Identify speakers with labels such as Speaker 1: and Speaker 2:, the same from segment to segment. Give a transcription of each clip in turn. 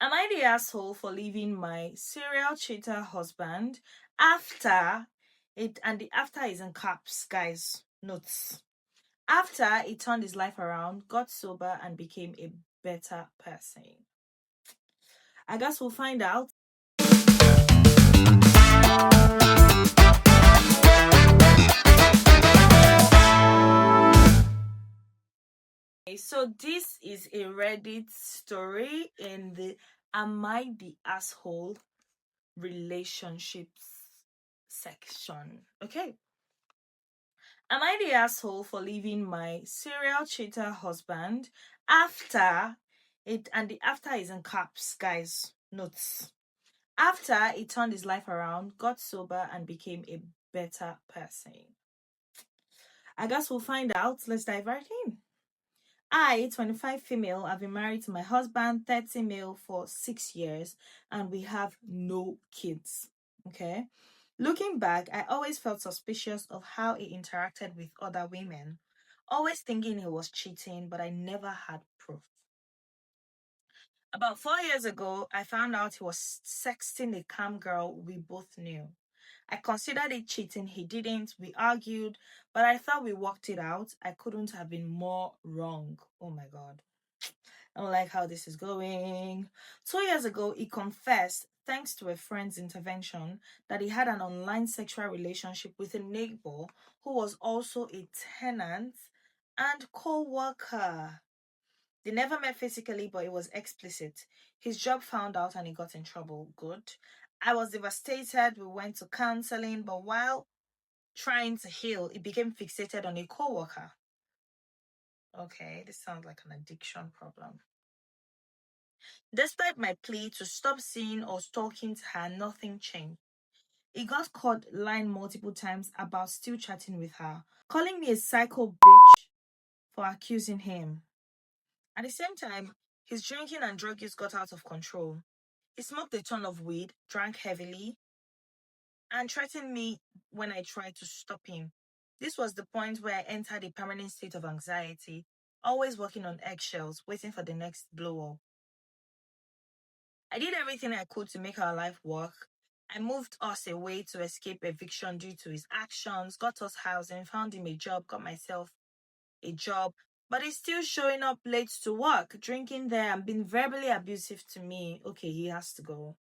Speaker 1: Am I the asshole for leaving my serial cheater husband after it? And the after is in caps, guys. Notes. After he turned his life around, got sober, and became a better person. I guess we'll find out. So this is a Reddit story in the Am I the Asshole relationships section. Okay. Am I the asshole for leaving my serial cheater husband after it? And the after is in caps, guys. Notes. After he turned his life around, got sober, and became a better person. I guess we'll find out. Let's dive right in. I, 25 female, have been married to my husband, 30 male, for 6 years, and we have no kids. Okay. Looking back, I always felt suspicious of how he interacted with other women, always thinking he was cheating, but I never had proof. About 4 years ago, I found out he was sexting a cam girl we both knew. I considered it cheating. He didn't. We argued, but I thought we worked it out. I couldn't have been more wrong. Oh my God. I don't like how this is going. 2 years ago, he confessed, thanks to a friend's intervention, that he had an online sexual relationship with a neighbor who was also a tenant and co-worker. They never met physically, but it was explicit. His job found out and he got in trouble. Good. I was devastated. We went to counseling, but while trying to heal, he became fixated on a co-worker. Okay, this sounds like an addiction problem. Despite my plea to stop seeing or talking to her, nothing changed. He got caught lying multiple times about still chatting with her, calling me a psycho bitch for accusing him. At the same time, his drinking and drug use got out of control. He smoked a ton of weed, drank heavily, and threatened me when I tried to stop him. This was the point where I entered a permanent state of anxiety, always walking on eggshells, waiting for the next blow up. I did everything I could to make our life work. I moved us away to escape eviction due to his actions, got us housing, found him a job, got myself a job, but he's still showing up late to work, drinking there, and being verbally abusive to me. Okay, he has to go.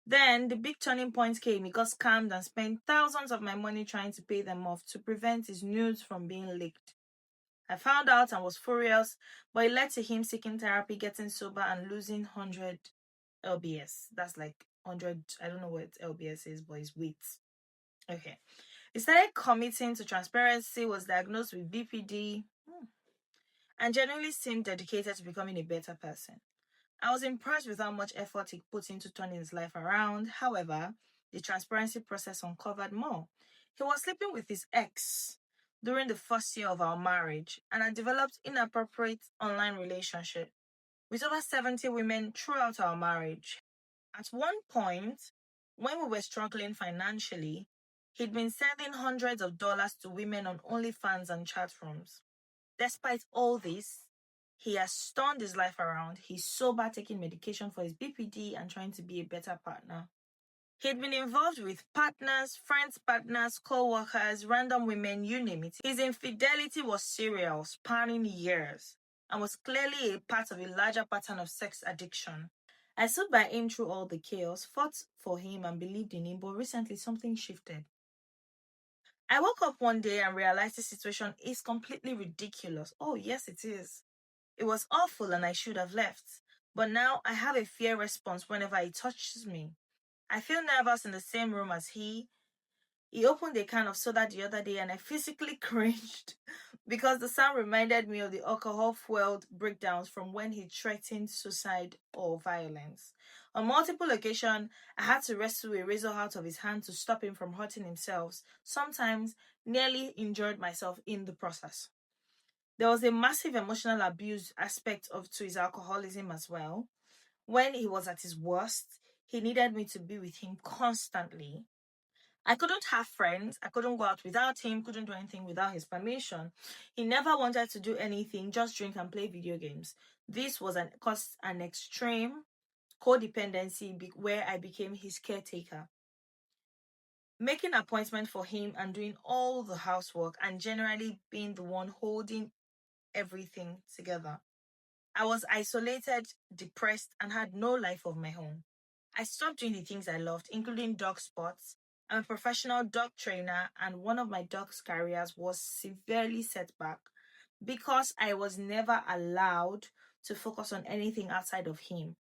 Speaker 1: Then the big turning point came. He got scammed and spent thousands of my money trying to pay them off to prevent his nudes from being leaked. I found out and was furious, but it led to him seeking therapy, getting sober, and losing 100 LBS. That's like 100, I don't know what LBS is, but it's weight. Okay. He started committing to transparency, was diagnosed with BPD, and genuinely seemed dedicated to becoming a better person. I was impressed with how much effort he put into turning his life around. However, the transparency process uncovered more. He was sleeping with his ex during the first year of our marriage and had developed inappropriate online relationship with over 70 women throughout our marriage. At one point, when we were struggling financially, he'd been sending hundreds of dollars to women on OnlyFans and chat rooms. Despite all this, he has turned his life around. He's sober, taking medication for his BPD, and trying to be a better partner. He'd been involved with partners, friends, partners, co-workers, random women, you name it. His infidelity was serial, spanning years, and was clearly a part of a larger pattern of sex addiction. I stood by him through all the chaos, fought for him and believed in him, but recently something shifted. I woke up one day and realized the situation is completely ridiculous. Oh, yes, it is. It was awful and I should have left. But now I have a fear response whenever he touches me. I feel nervous in the same room as he. He opened a can of soda the other day and I physically cringed because the sound reminded me of the alcohol-fueled breakdowns from when he threatened suicide or violence. On multiple occasions, I had to wrestle a razor out of his hand to stop him from hurting himself. Sometimes, nearly injured myself in the process. There was a massive emotional abuse aspect to his alcoholism as well. When he was at his worst, he needed me to be with him constantly. I couldn't have friends. I couldn't go out without him, couldn't do anything without his permission. He never wanted to do anything, just drink and play video games. This was caused an extreme codependency where I became his caretaker, making appointment for him and doing all the housework and generally being the one holding everything together. I was isolated, depressed, and had no life of my own. I stopped doing the things I loved, including dog sports. I'm a professional dog trainer, and one of my dog's careers was severely set back because I was never allowed to focus on anything outside of him.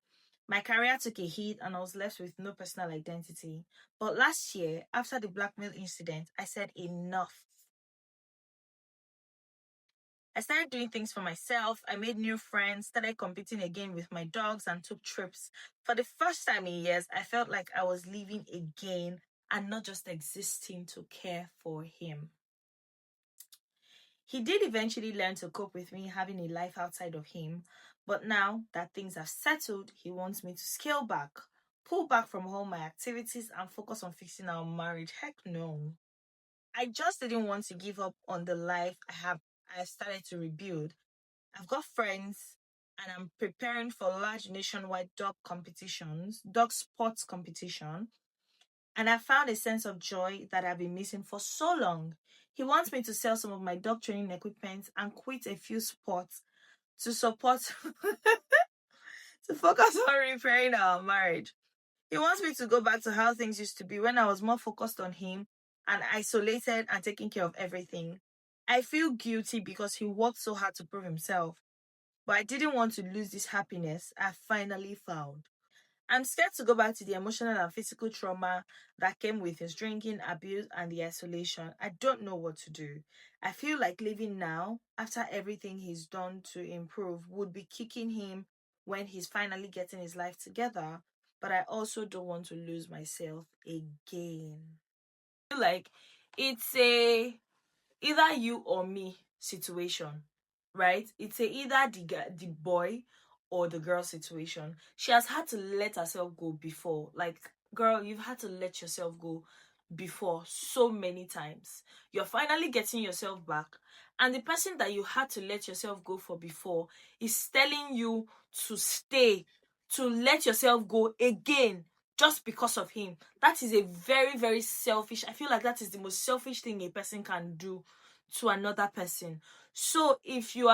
Speaker 1: My career took a hit, and I was left with no personal identity. But last year, after the blackmail incident, I said enough. I started doing things for myself. I made new friends, started competing again with my dogs, and took trips. For the first time in years, I felt like I was living again and not just existing to care for him. He did eventually learn to cope with me having a life outside of him, but now that things have settled, he wants me to scale back, pull back from all my activities, and focus on fixing our marriage. Heck no. I just didn't want to give up on the life I started to rebuild. I've got friends and I'm preparing for large nationwide dog sports competition, and I found a sense of joy that I've been missing for so long. He wants me to sell some of my dog training equipment and quit a few sports to support to focus on repairing our marriage. He wants me to go back to how things used to be when I was more focused on him and isolated and taking care of everything. I feel guilty because he worked so hard to prove himself, but I didn't want to lose this happiness I finally found. I'm scared to go back to the emotional and physical trauma that came with his drinking, abuse, and the isolation. I don't know what to do. I feel like living now, after everything he's done to improve, would be kicking him when he's finally getting his life together. But I also don't want to lose myself again. I feel like it's a either you or me situation, right? It's either the boy or the girl situation. She has had to let herself go before. Like, girl, you've had to let yourself go before so many times. You're finally getting yourself back, and the person that you had to let yourself go for before is telling you to stay, to let yourself go again just because of him. That is a very, very selfish. I feel like that is the most selfish thing a person can do to another person. So if you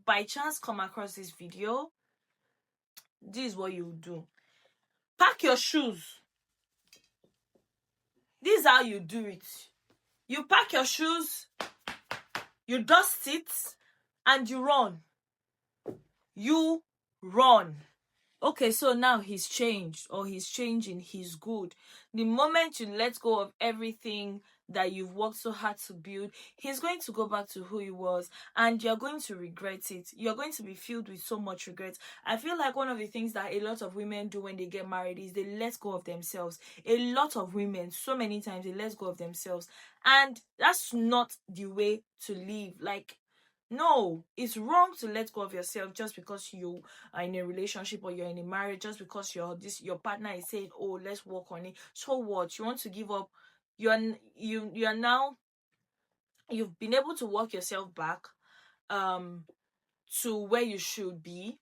Speaker 1: by chance come across this video, this is what you do. Pack your shoes. This is how you do it. You pack your shoes, you dust it, and you run. You run. Okay, so now he's changed, or he's changing, he's good. The moment you let go of everything that you've worked so hard to build, he's going to go back to who he was, and you're going to regret it. You're going to be filled with so much regret. I feel like one of the things that a lot of women do when they get married is they let go of themselves. A lot of women, so many times, they let go of themselves, and that's not the way to live. Like, no, it's wrong to let go of yourself just because you are in a relationship or you're in a marriage, just because your partner is saying, "Oh, let's work on it." So what? You want to give up? You are now, you've been able to work yourself back um to where you should be.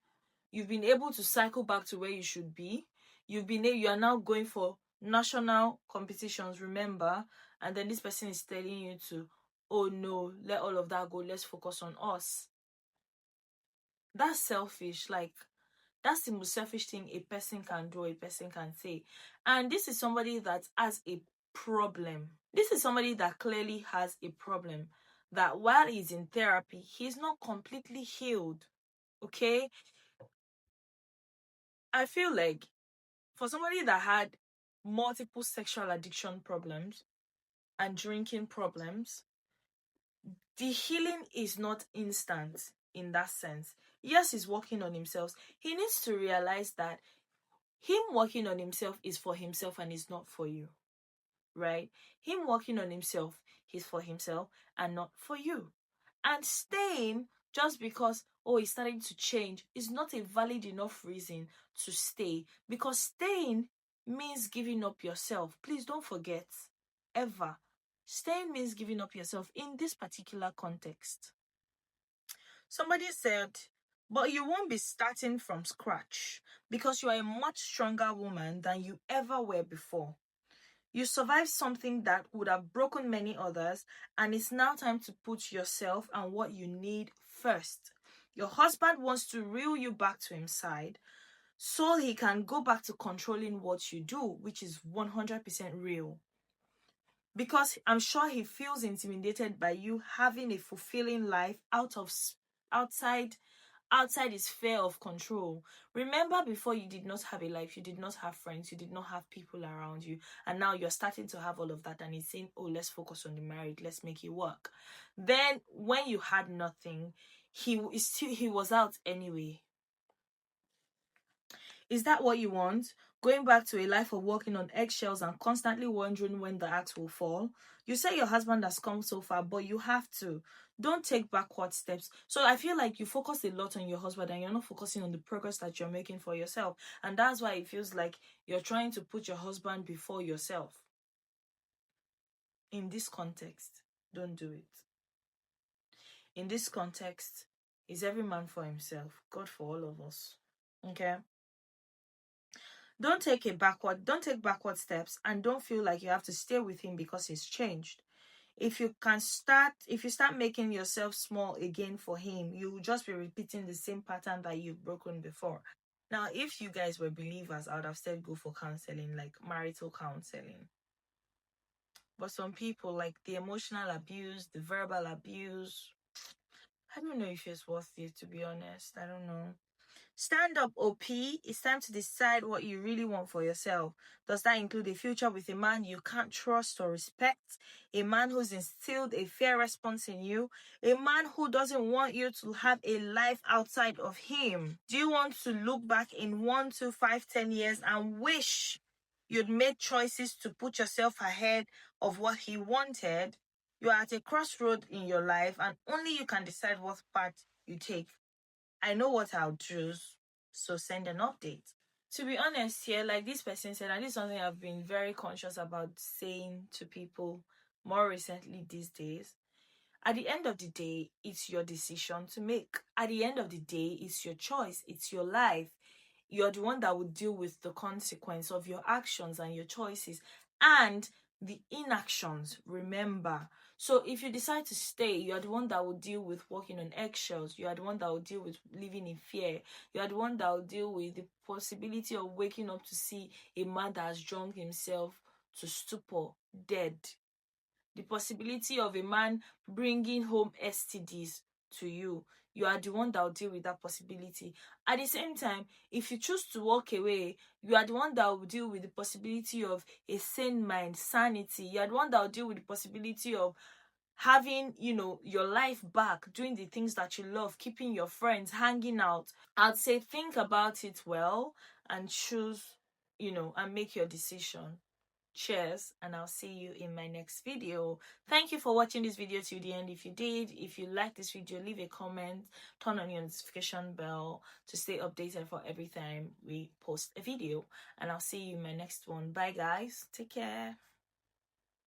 Speaker 1: You've been able to cycle back to where you should be. You are now going for national competitions, remember? And then this person is telling you to, oh no, let all of that go, let's focus on us. That's selfish. Like, that's the most selfish thing a person can do, a person can say. And this is somebody that has a problem. This is somebody that clearly has a problem, that while he's in therapy, he's not completely healed. Okay? I feel like for somebody that had multiple sexual addiction problems and drinking problems, the healing is not instant in that sense. Yes, he's working on himself. He needs to realize that him working on himself is for himself and is not for you, right? Him working on himself is for himself and not for you. And staying just because, oh, he's starting to change is not a valid enough reason to stay, because staying means giving up yourself. Please don't forget, ever. Staying means giving up yourself in this particular context. Somebody said, But you won't be starting from scratch because you are a much stronger woman than you ever were before. You survived something that would have broken many others, and it's now time to put yourself and what you need first. Your husband wants to reel you back to his side so he can go back to controlling what you do, which is 100% real. Because I'm sure he feels intimidated by you having a fulfilling life outside his sphere of control. Remember, before, you did not have a life, you did not have friends, you did not have people around you, and now you're starting to have all of that, and he's saying, oh, let's focus on the marriage, let's make it work. Then when you had nothing, he was out anyway. Is that what you want? Going back to a life of walking on eggshells and constantly wondering when the axe will fall? You say your husband has come so far, but you have to. Don't take backward steps. So I feel like you focus a lot on your husband and you're not focusing on the progress that you're making for yourself. And that's why it feels like you're trying to put your husband before yourself. In this context, don't do it. In this context, is every man for himself, God for all of us. Okay? Don't take backward steps, and don't feel like you have to stay with him because he's changed. If you start making yourself small again for him, you will just be repeating the same pattern that you've broken before. Now, if you guys were believers, I would have said go for counseling, like marital counseling. But some people, like the emotional abuse, the verbal abuse, I don't know if it's worth it, to be honest. I don't know. Stand up, OP. It's time to decide what you really want for yourself. Does that include a future with a man you can't trust or respect? A man who's instilled a fear response in you? A man who doesn't want you to have a life outside of him? Do you want to look back in 1, 2, 5, 10 years and wish you'd made choices to put yourself ahead of what he wanted? You are at a crossroad in your life and only you can decide what path you take. I know what I'll choose, so send an update. To be honest, here, like this person said, and this is something I've been very conscious about saying to people more recently these days. At the end of the day, it's your decision to make. At the end of the day, it's your choice, it's your life. You're the one that will deal with the consequence of your actions and your choices and the inactions, remember. So if you decide to stay, you are the one that will deal with walking on eggshells. You are the one that will deal with living in fear. You are the one that will deal with the possibility of waking up to see a man that has drunk himself to stupor, dead. The possibility of a man bringing home STDs to you. You are the one that will deal with that possibility. At the same time, if you choose to walk away, you are the one that will deal with the possibility of a sane mind, sanity. You are the one that will deal with the possibility of having, your life back, doing the things that you love, keeping your friends, hanging out. I'd say think about it well and choose, and make your decision. Cheers, and I'll see you in my next video. Thank you for watching this video till the end. If you did, if you like this video, leave a comment, turn on your notification bell to stay updated for every time we post a video, and I'll see you in my next one. Bye guys, take care.